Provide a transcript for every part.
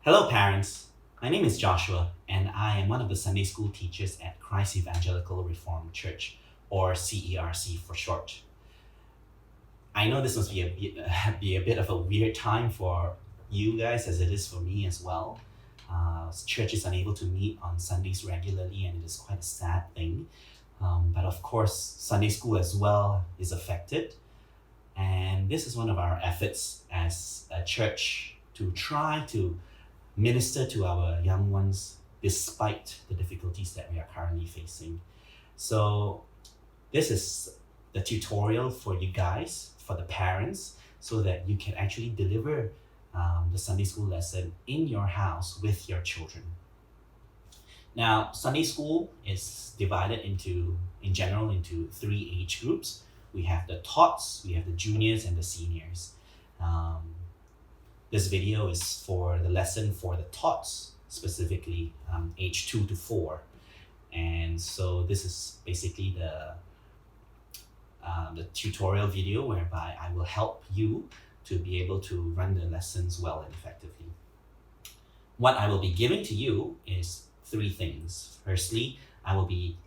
Hello, parents. My name is Joshua, and I am one of the Sunday school teachers at Christ Evangelical Reformed Church, or CERC for short. I know this must be be a bit of a weird time for you guys, as it is for me as well. Church is unable to meet on Sundays regularly, and it is quite a sad thing. But of course, Sunday school as well is affected, and this is one of our efforts as a church to try to minister to our young ones despite the difficulties that we are currently facing. So this is the tutorial for you guys, for the parents, so that you can actually deliver the Sunday school lesson in your house with your children. Now, Sunday school is divided in general, into three age groups. We have the TOTS, we have the juniors, and the seniors. This video is for the lesson for the TOTS, specifically age 2 to 4. And so this is basically the tutorial video whereby I will help you to be able to run the lessons well and effectively. What I will be giving to you is three things. Firstly, I will be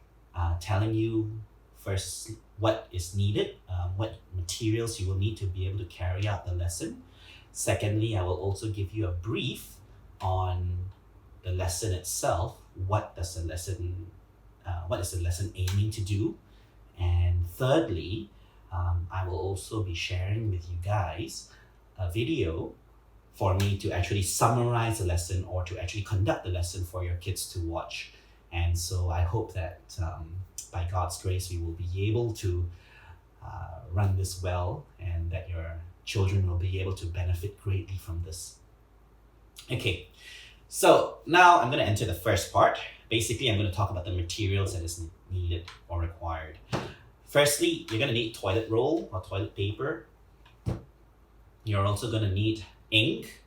telling you first what is needed, what materials you will need to be able to carry out the lesson. Secondly, I will also give you a brief on the lesson itself. What is the lesson aiming to do? And thirdly, I will also be sharing with you guys a video for me to actually summarize the lesson or to actually conduct the lesson for your kids to watch. And so I hope that by God's grace, we will be able to run this well, and that your children will be able to benefit greatly from this. Okay, so now I'm going to enter the first part. Basically, I'm going to talk about the materials that is needed or required. Firstly, you're going to need toilet roll or toilet paper. You're also going to need ink.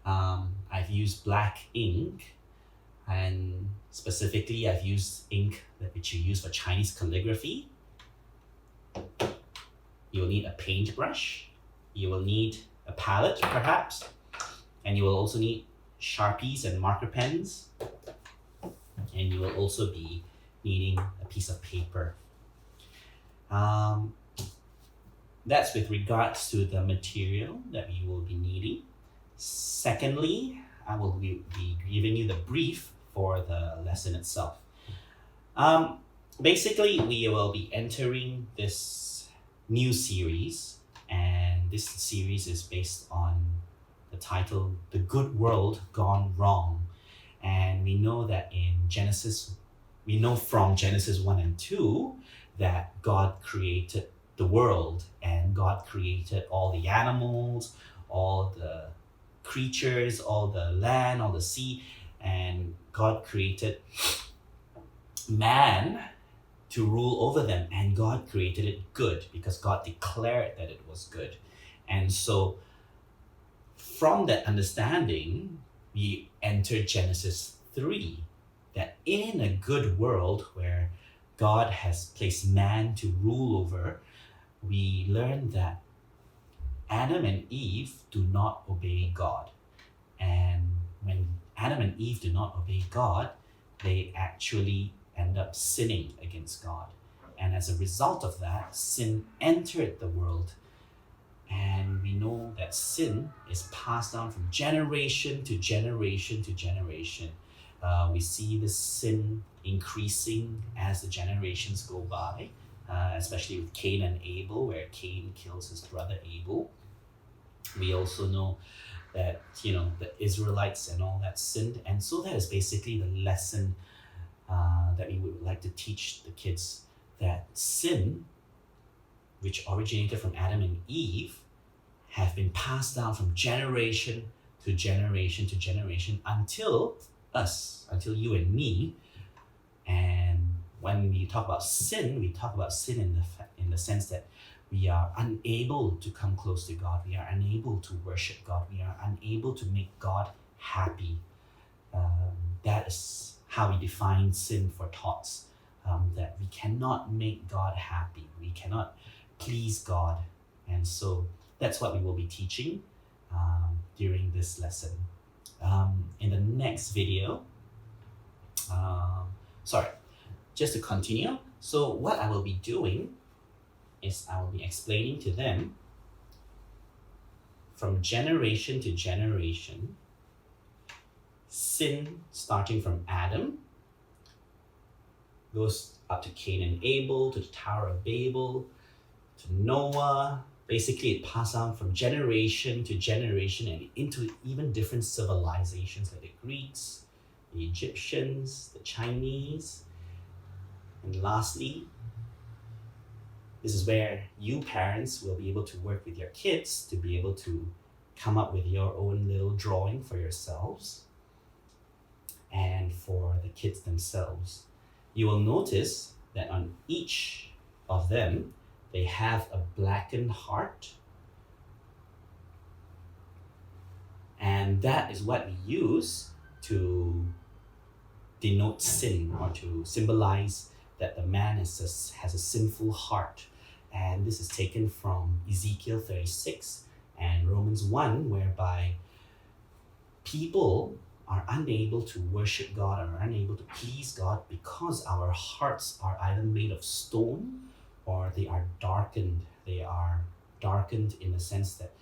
I've used black ink, and specifically I've used ink which you use for Chinese calligraphy. You will need a paintbrush. You will need a palette, perhaps, and you will also need Sharpies and marker pens, and you will also be needing a piece of paper. That's with regards to the material that we will be needing. Secondly, I will be giving you the brief for the lesson itself. Basically, we will be entering this new series, and this series is based on the title, The Good World Gone Wrong. And we know that from Genesis 1 and 2 that God created the world, and God created all the animals, all the creatures, all the land, all the sea, and God created man to rule over them, and God created it good because God declared that it was good. And so from that understanding, we enter Genesis 3, that in a good world where God has placed man to rule over, we learn that Adam and Eve do not obey God. And when Adam and Eve do not obey God, they actually end up sinning against God. And as a result of that, sin entered the world. And we know that sin is passed down from generation to generation to generation. We see this sin increasing as the generations go by, especially with Cain and Abel, where Cain kills his brother Abel. We also know that, the Israelites and all that sinned. And so that is basically the lesson that we would like to teach the kids, that sin, which originated from Adam and Eve, have been passed down from generation to generation to generation until you and me. And when we talk about sin, we talk about sin in the sense that we are unable to come close to God. We are unable to worship God. We are unable to make God happy. That is how we define sin for TOTS, that we cannot make God happy. We cannot please God. And so that's what we will be teaching during this lesson. In the next video, sorry, just to continue. So what I will be doing is I will be explaining to them from generation to generation, sin starting from Adam goes up to Cain and Abel, to the Tower of Babel, to Noah. Basically, it passed on from generation to generation and into even different civilizations like the Greeks, the Egyptians, the Chinese. And lastly, this is where you parents will be able to work with your kids to be able to come up with your own little drawing for yourselves and for the kids themselves. You will notice that on each of them, they have a blackened heart. And that is what we use to denote sin or to symbolize that the man has a sinful heart. And this is taken from Ezekiel 36 and Romans 1, whereby people are unable to worship God or are unable to please God because our hearts are either made of stone or they are darkened. They are darkened in the sense that,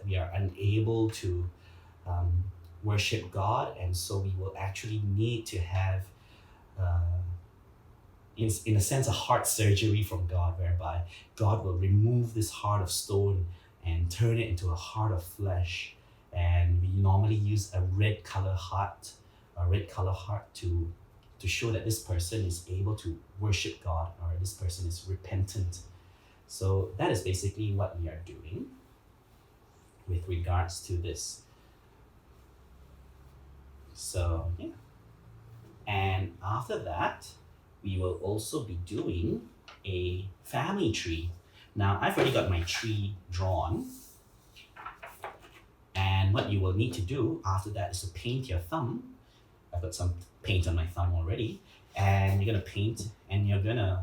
we are unable to worship God, and so we will actually need to have, in a sense, a heart surgery from God, whereby God will remove this heart of stone and turn it into a heart of flesh. And we normally use a red color heart to show that this person is able to worship God or this person is repentant. So that is basically what we are doing with regards to this. So yeah. And after that, we will also be doing a family tree. Now, I've already got my tree drawn. And what you will need to do after that is to paint your thumb. I've got some paint on my thumb already. And you're going to paint and you're going to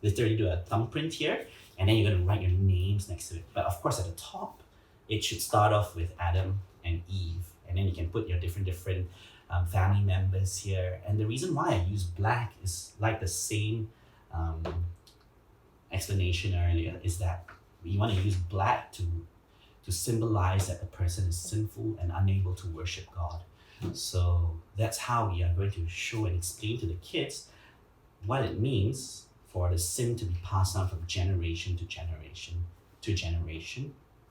literally do a thumbprint here. And then you're going to write your names next to it. But of course, at the top, it should start off with Adam and Eve. And then you can put your different family members here. And the reason why I use black is like the same explanation earlier, is that we want to use black to symbolize that the person is sinful and unable to worship God. So that's how we are going to show and explain to the kids what it means for the sin to be passed on from generation to generation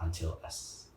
until us.